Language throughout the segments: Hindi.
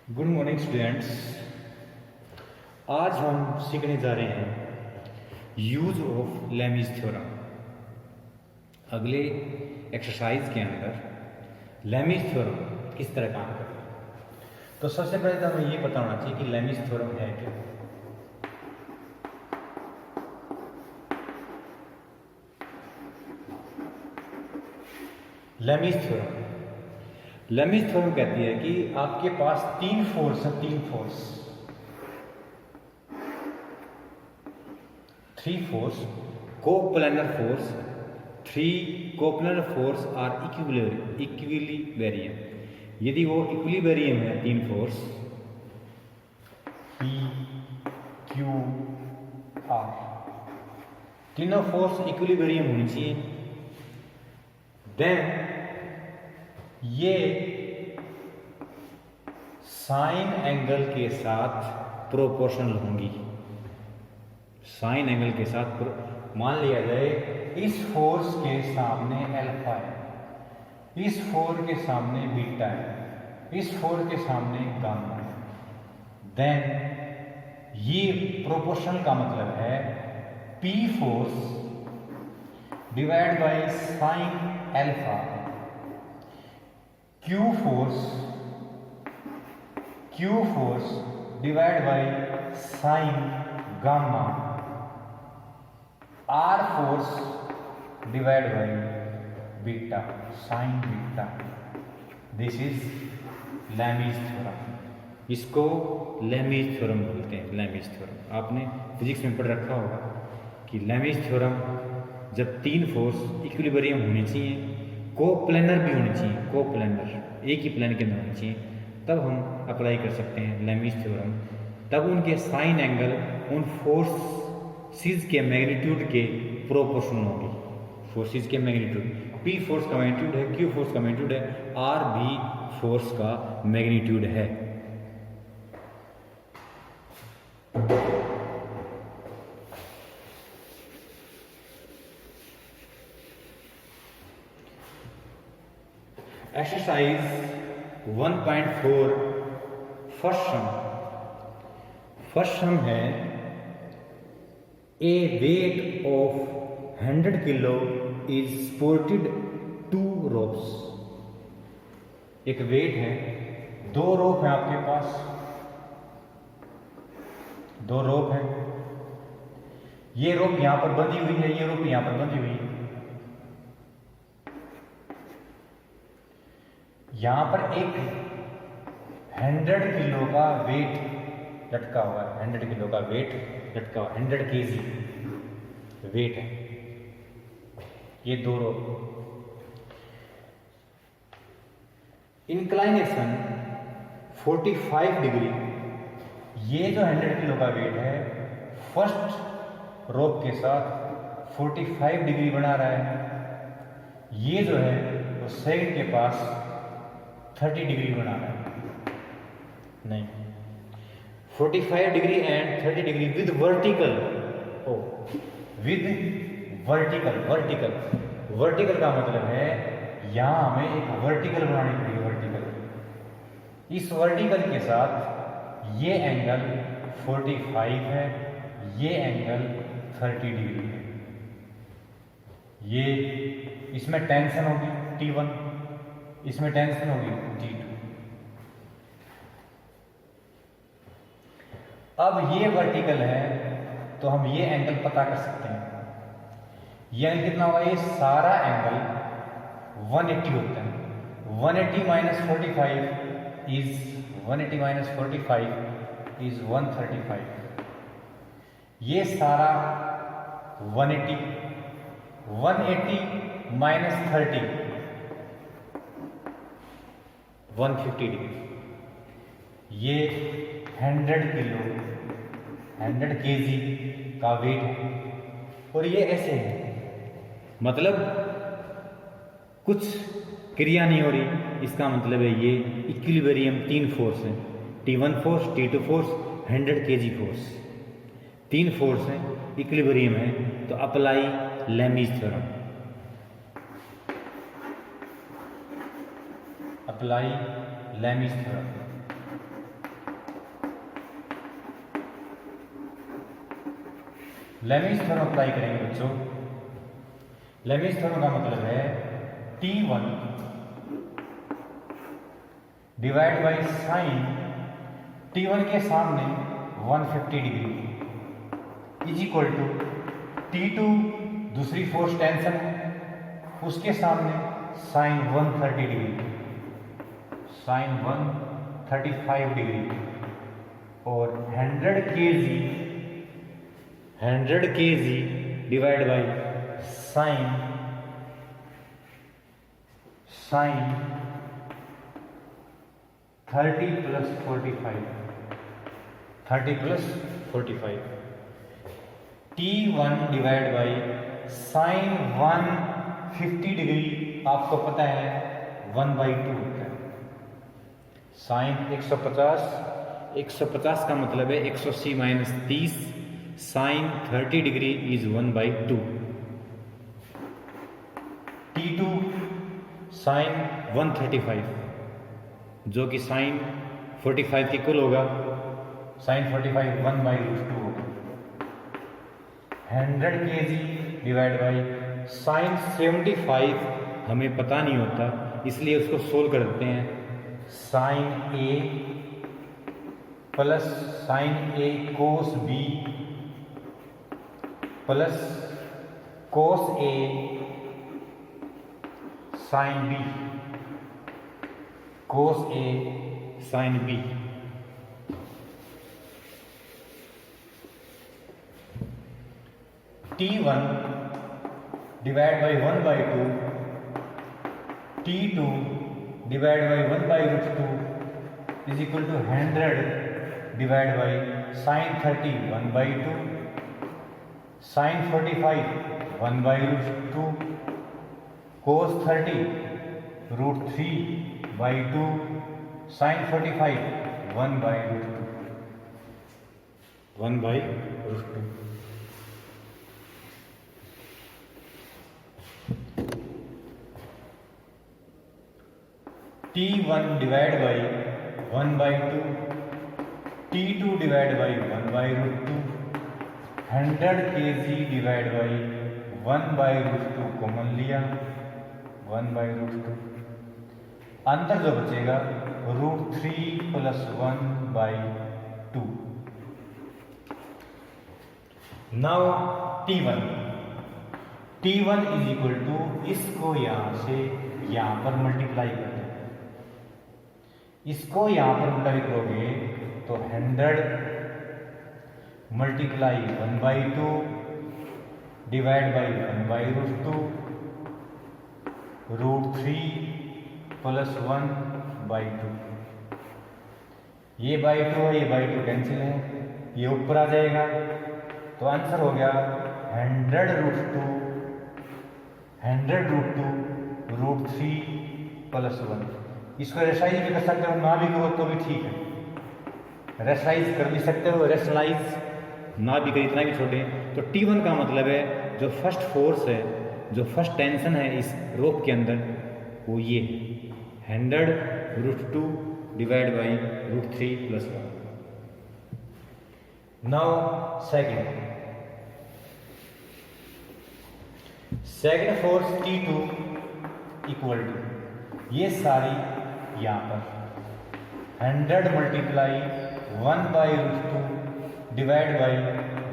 Good morning students. आज हम सीखने जा रहे हैं यूज ऑफ लेमीज थ्योरम। अगले एक्सरसाइज के अंदर लेमीज थ्योरम किस तरह काम करता है। तो सबसे पहले तो हमें ये पता होना चाहिए कि लेमीज थ्योरम है क्या। लेमीज थ्योरम कहती है कि आपके पास तीन फोर्स है, three force coplanar force, three coplanar force are equilibrium. यदि वो इक्विलिब्रियम है तीन फोर्स P Q R, तीनों फोर्स इक्विलिब्रियम होनी चाहिए, देन ये साइन एंगल के साथ प्रोपोर्शनल होंगी। साइन एंगल के साथ मान लिया जाए इस फोर्स के सामने अल्फा है, इस फोर्स के सामने बीटा है, इस फोर्स के सामने गामा है, देन ये प्रोपोर्शनल का मतलब है P force divide by sine alpha, Q force divide by sign gamma, R force divide by beta, sign beta. This is Lami's theorem. इसको लेमीज थ्योरम बोलते हैं। लेमीज थ्योरम आपने फिजिक्स में पढ़ रखा होगा कि लेमीज थ्योरम जब तीन फोर्स इक्विलिब्रियम होनी चाहिए, कोप्लेनर भी होनी चाहिए, कोप्लेनर एक ही प्लेन के अंदर होनी चाहिए, तब हम अप्लाई कर सकते हैं लेमीज थ्योरम। तब उनके साइन एंगल उन फोर्सेस के मैग्नीट्यूड के प्रोपोर्शनल होगी। फोर्सेस के मैग्नीट्यूड, P फोर्स का मैग्नीट्यूड है, Q फोर्स का मैग्नीट्यूड है, R भी फोर्स का मैग्नीट्यूड है। एक्सरसाइज 1.4 फर्स्ट सम है a weight of 100 kilo is supported 2 ropes. एक वेट है, 2 रोप है आपके पास, 2 रोप है। ये रोप यहां पर बंधी हुई है, ये रोप यहां पर बंधी हुई है। यहां पर एक 100 किलो का वेट लटका हुआ है, 100 किलो का वेट लटका हुआ, 100 kg वेट है। ये 2 रोप, इंक्लाइनेशन 45 डिग्री। ये जो 100 किलो का वेट है फर्स्ट रोप के साथ 45 डिग्री बना रहा है। ये जो है वो सेकंड के पास 30 डिग्री बना रहा है। नहीं, 45 degree and 30 degree with vertical, with vertical का मतलब है यहां हमें एक वर्टिकल बनानी पड़ेगी। वर्टिकल, इस वर्टिकल के साथ ये एंगल 45 है, ये एंगल 30 डिग्री है। ये इसमें टेंशन होगी T1, इसमें टेंशन होगी T2। अब ये वर्टिकल है तो हम ये एंगल पता कर सकते हैं। ये एंगल कितना होगा? ये सारा एंगल 180 होता है। 180 माइनस 45 इज 135। ये सारा 180 माइनस 30 150 डिग्री। ये 100 kg का वेट है और ये ऐसे है, मतलब कुछ क्रिया नहीं हो रही। इसका मतलब है ये इक्विलिब्रियम तीन फोर्स हैं, T1 force, T2 force, 100 kg force, तीन फोर्स हैं, इक्विलिब्रियम है। तो apply Lami's theorem, apply Lami's theorem. Lami's theorem apply करेंगे बच्चों। लेमिज थ्योरम का मतलब है T1 divide by sign T1 के सामने 150 degree is equal to T2 दूसरी फोर्स टेंशन है, उसके सामने साइन 130 डिग्री, साइन 135 डिग्री, और 100 kg divide by sine 30 plus 45 T1 divide by sign 150 degree आपको पता है 1/2 होता है। साइन 150 का मतलब है 180 minus 30, sine 30 degree is 1/2। T2 sine 135 जो कि साइन 45 के कुल होगा, साइन 45 1/2 होगा। 100 kg डिवाइड बाई साइन 75 हमें पता नहीं होता, इसलिए उसको सोल्व कर देते हैं। Sine A plus sine A cos B plus cos A sine B, cos A sine B. T1 divide by 1/2, T2 divide by 1/2 is equal to 100 divide by sine 30 1/2, sine 45 1/2, cos 30 √3/2, sine 45 1/2। T1 divide by 1/2, T2 divide by 1/2, 100 kg divide by 1/2 common लिया, 1/2। अंतर जो बचेगा √3 plus 1/2। Now T1 is equal to, इसको यहां से यहां पर मल्टीप्लाई कर दो, इसको यहां पर मल्टीप्लाई करोगे तो 100 मल्टीप्लाई 1/2 डिवाइड बाई 1/2 √3 प्लस 1/2। ये /2 है, ये /2 कैंसिल है, ये ऊपर आ जाएगा, तो आंसर हो गया 100√2 √3 प्लस 1। इसको रेशनलाइज भी कर सकते हो, ना भी करो तो भी ठीक है, रेशनलाइज कर भी सकते हो, रेशनलाइज ना भी करें इतना भी छोटे। तो T1 का मतलब है जो फर्स्ट फोर्स है, जो फर्स्ट टेंशन है इस रोप के अंदर, वो ये 100√2 divide by √3 plus 1। Now second force T2 equal to, ये सारी यहाँ पर 100 multiply 1/2 divide by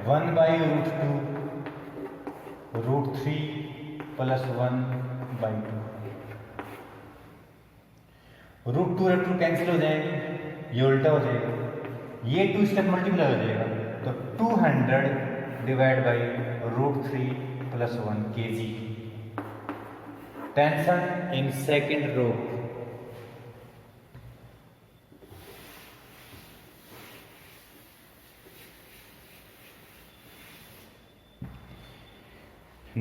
1/2 √3 plus 1/2। √2 cancel हो जाएंगे, ये उल्टा हो जाएगा, ये 2 स्टेप मल्टीप्लाई हो जाएगा, तो 200 divide by √3 plus 1 kg। Tension in second row.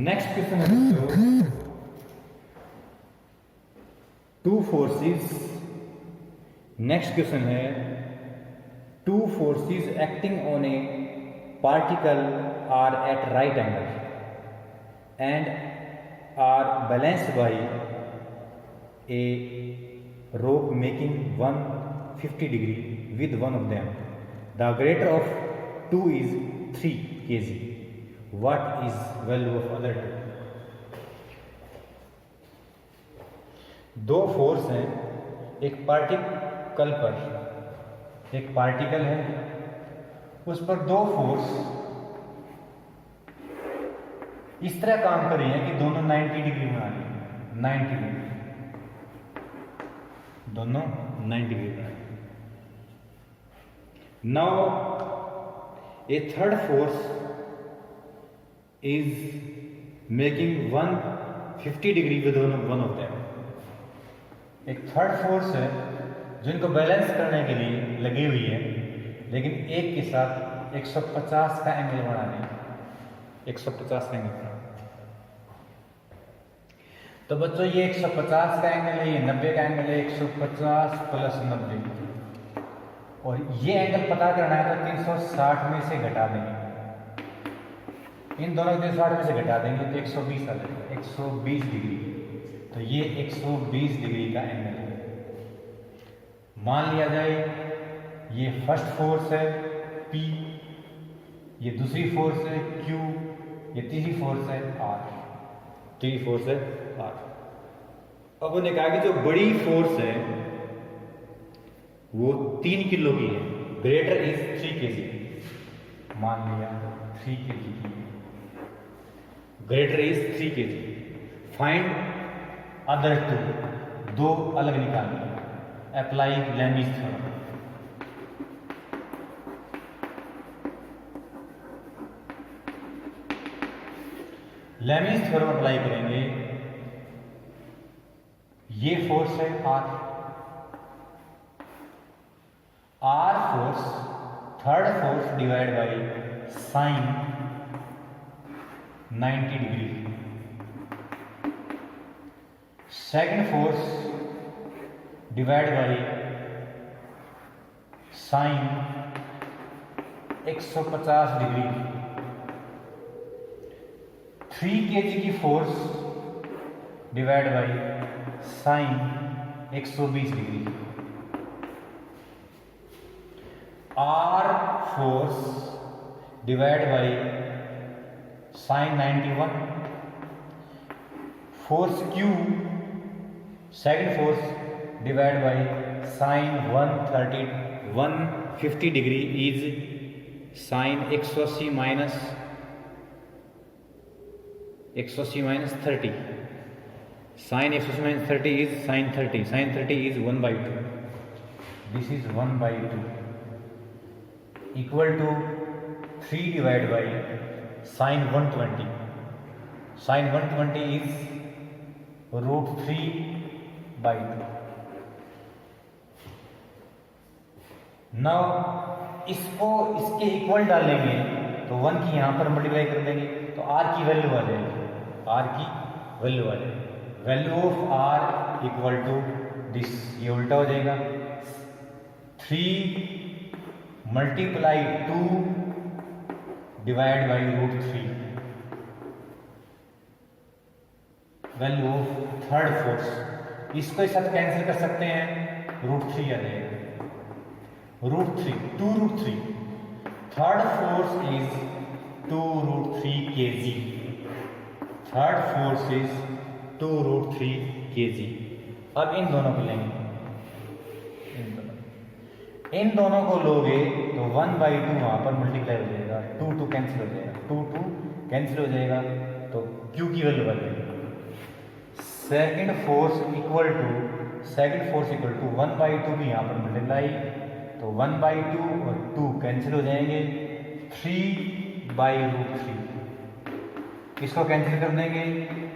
Next question है टू फोर्सेस। नेक्स्ट क्वेश्चन है two forces acting on a particle are at right angle and are balanced by a rope making 150 degree with one of them. The greater of two is 3 kg. What is value of other two? दो फोर्स हैं, एक पार्टिकल पर, एक पार्टिकल है, उस पर दो फोर्स इस तरह काम कर रही हैं कि दोनों 90 डिग्री बना रही हैं, 90 डिग्री, दोनों 90 डिग्री बना रही हैं। Now A third force is making 150 degree with one of them. एक थर्ड फोर्स है जो इनको बैलेंस करने के लिए लगी हुई है, लेकिन एक के साथ 150 का एंगल बना रही है, 150 का एंगल बना। तो बच्चों ये 150 का एंगल है, ये 90 का एंगल है, 150 प्लस 90, और ये एंगल पता करना है तो 360 में से घटा देंगे, इन दोनों को 360 में से घटा देंगे तो 120 आ जाएगा, 120 डिग्री। तो ये 120 डिग्री का एंगल है। मान लिया जाए ये फर्स्ट फोर्स है P, ये दूसरी फोर्स है Q, ये तीसरी फोर्स है R, तीसरी फोर्स है R। अब उन्होंने कहा कि जो बड़ी फोर्स है वो 3 किलो की है, ग्रेटर इज 3 kg, मान लिया 3 kg की, greater is 3 kg। Find other two, दो अलग निकालनी, apply Lami's theorem. Lami's theorem apply करेंगे। ये फोर्स है R force, third force divide by sine 90 degree, second force divide by sine 150 degree, 3 kg की force divide by sine 120 degree, R force divide by sine 91, force Q second force divide by sine 150 degree is sine 180 minus 30, sign 180 minus 30 is sine 30, sine 30 is 1/2, this is 1/2 equal to 3 divide by sine 120, sine 120 is √3/2। Now इसको इसके इक्वल डालेंगे तो 1 की यहाँ पर मल्टीप्लाई कर देंगे तो r की वैल्यू आ जाएगी, r की वैल्यू आ जाएगी, value of r equal to this, ये उल्टा हो जाएगा, 3 multiply 2 divide by √3, value of third force. इसको इस साथ कैंसिल कर सकते हैं, √3 आ जाएगा, √3 2√3, third force is 2√3 kg, third force is 2√3 kg। अब इन दोनों को लेंगे, इन दोनों को लोगे तो 1/2 वहां पर मल्टीप्लाई हो जाएगा, 2 कैंसिल हो जाएगा, 2 कैंसिल हो जाएगा तो Q की वैल्यू आ जाएगी, सेकेंड फोर्स इक्वल टू 1/2 भी यहाँ पर मल्टीप्लाई, तो 1/2 और 2 कैंसिल हो जाएंगे, 3/√3, इसको कैंसिल कर देंगे,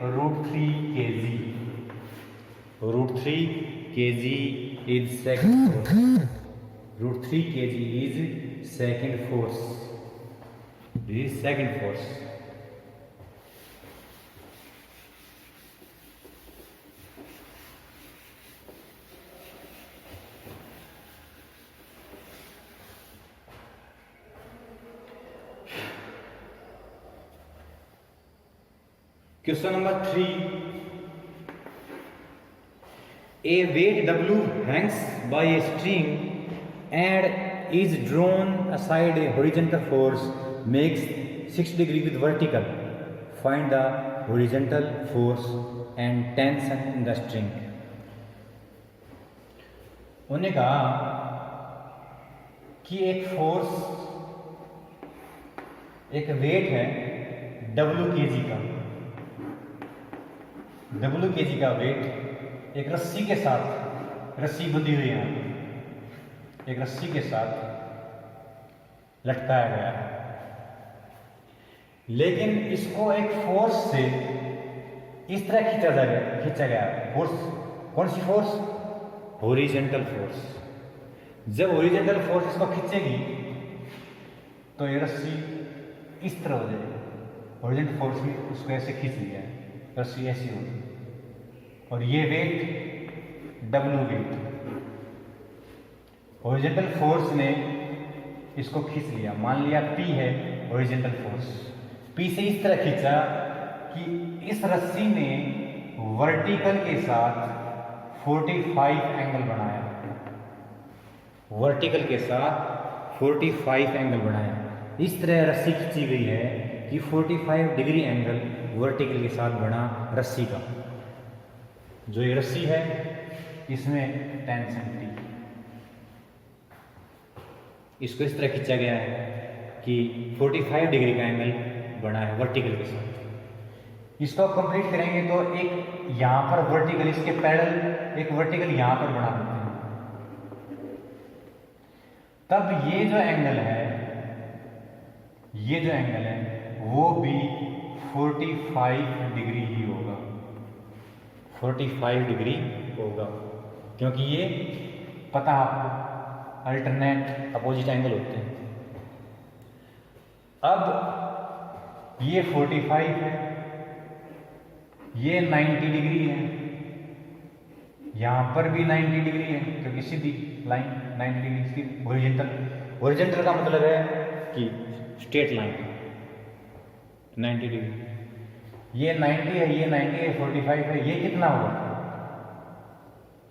√3 kg, √3 kg is second force, √3 kg is second force, this is second force. Question number 3. A weight W hangs by a string and is drawn aside. A horizontal force makes 60 degree with vertical. Find the horizontal force and tension in the string. उन्होंने कहा कि एक फोर्स, एक वेट है W kg का, W kg का वेट एक रस्सी के साथ, रस्सी बंधी हुई है, एक रस्सी के साथ लटकाया गया है, लेकिन इसको एक फोर्स से इस तरह खींचा गया। फोर्स कौन सी फोर्स? Horizontal force. जब हॉरिजॉन्टल फोर्स इसको खींचेगी तो ये रस्सी इस तरह हो जाएगी। हॉरिजॉन्टल फोर्स भी उसको ऐसे खींच लिया है, रस्सी ऐसी होगी, और ये weight W weight, horizontal force ने इसको खींच लिया। मान लिया P है हॉरिजॉन्टल फोर्स, P से इस तरह खींचा कि इस रस्सी ने वर्टिकल के साथ 45 एंगल बनाया, वर्टिकल के साथ 45 एंगल बनाया। इस तरह रस्सी खींची गई है कि 45 डिग्री एंगल वर्टिकल के साथ बना रस्सी का। जो ये रस्सी है इसमें टेंशन T, इसको इस तरह खींचा गया है कि 45 डिग्री का एंगल बना है वर्टिकल के साथ। इसको कंप्लीट करेंगे तो एक यहां पर वर्टिकल, इसके पैरेलल एक वर्टिकल यहां पर बना देते हैं। तब ये जो एंगल है, ये जो एंगल है वो भी 45 डिग्री ही होगा, 45 डिग्री होगा, क्योंकि ये पता आपको अल्टरनेट अपोजिट एंगल होते हैं। अब ये 45 है, ये 90 डिग्री है, यहां पर भी 90 डिग्री है, क्योंकि सीधी लाइन 90 डिग्री इसकी हॉरिजॉन्टल, हॉरिजॉन्टल का मतलब है कि स्ट्रेट लाइन 90 डिग्री। ये 90 है, ये 90 है, 45 है, ये कितना होगा?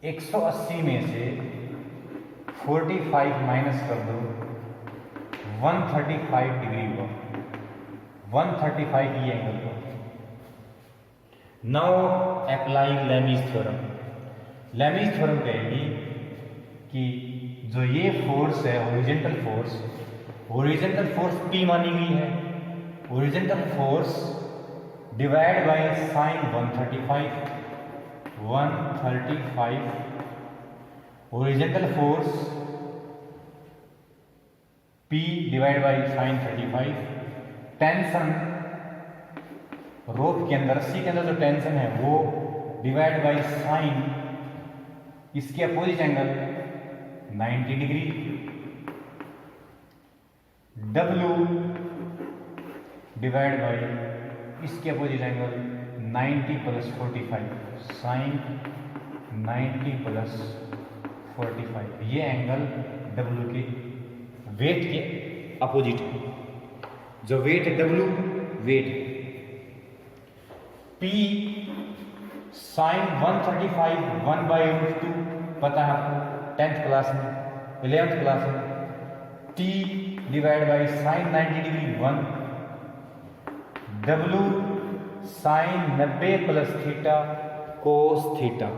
180 में से 45 माइनस कर दो, 135 डिग्री हुआ, 135 ये एंगल हुआ। Now apply Lami's theorem. Lami's theorem कहेगी कि जो ये फोर्स है horizontal force, horizontal force P मानी गई है, horizontal force divide by sine 135, horizontal force P divide by sine 35, tension rope के अंदर, रस्सी के अंदर जो टेंशन है वो डिवाइड बाय साइन इसके opposite angle 90 degree, W divide by इसके opposite angle 90 plus 45, sine 90 plus 45, ये एंगल W के वेट के अपोजिट है। जो वेट है W वेट है, P साइन 135 1/√2 पता है आपको 10th क्लास में, 11th क्लास में, T divide by sine 90 degree 1, W sine 90 plus theta cos theta,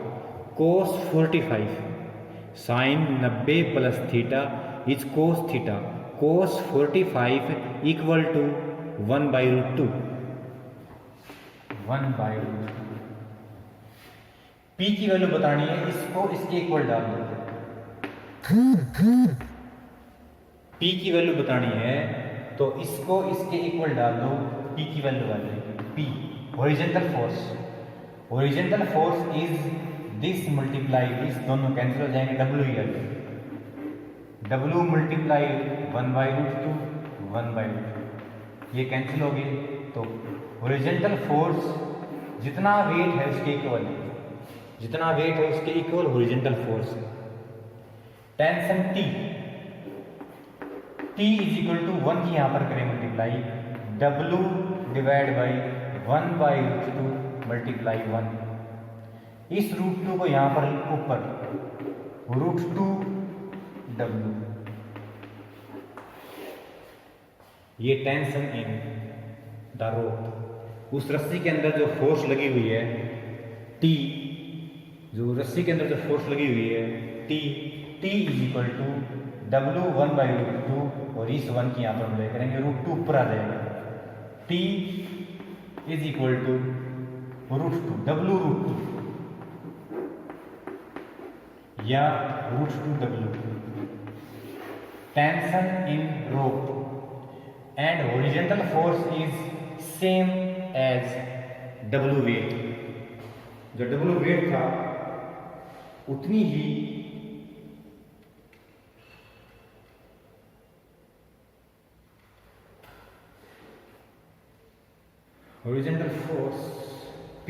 cos 45, sine 90 plus theta is cos theta, cos 45 equal to 1/√2, 1/√2। P की वैल्यू बतानी है, इसको इसके इक्वल डाल दो। P की वैल्यू बतानी है तो इसको इसके इक्वल डाल दो, P की वैल्यू आ जाएगी। P horizontal force, horizontal force is this multiply this, दोनों कैंसिल हो जाएंगे, W ही आ जाएगा, W मल्टीप्लाई 1/√2, 1/√2, ये कैंसिल हो गए। तो हॉरिजॉन्टल फोर्स जितना वेट है उसके इक्वल है, जितना वेट है उसके इक्वल हॉरिजॉन्टल फोर्स है। Tension T, T is equal to 1 की यहां पर करें multiply, W divide by 1/√2 multiply 1, इस √2 को यहां पर ऊपर √2 W, ये टेंशन M, द रोप, उस रस्सी के अंदर जो फोर्स लगी हुई है टी, जो रस्सी के अंदर जो फोर्स लगी हुई है T, T is equal to W1/√2, और इस 1 की यहाँ पर हम ले करेंगे √2 ऊपर आ जाएगा, T is equal to √2 W√2 या √2W। Tension in rope and horizontal force is same as W weight, जो W वेट था उतनी ही हॉरिजॉन्टल फोर्स P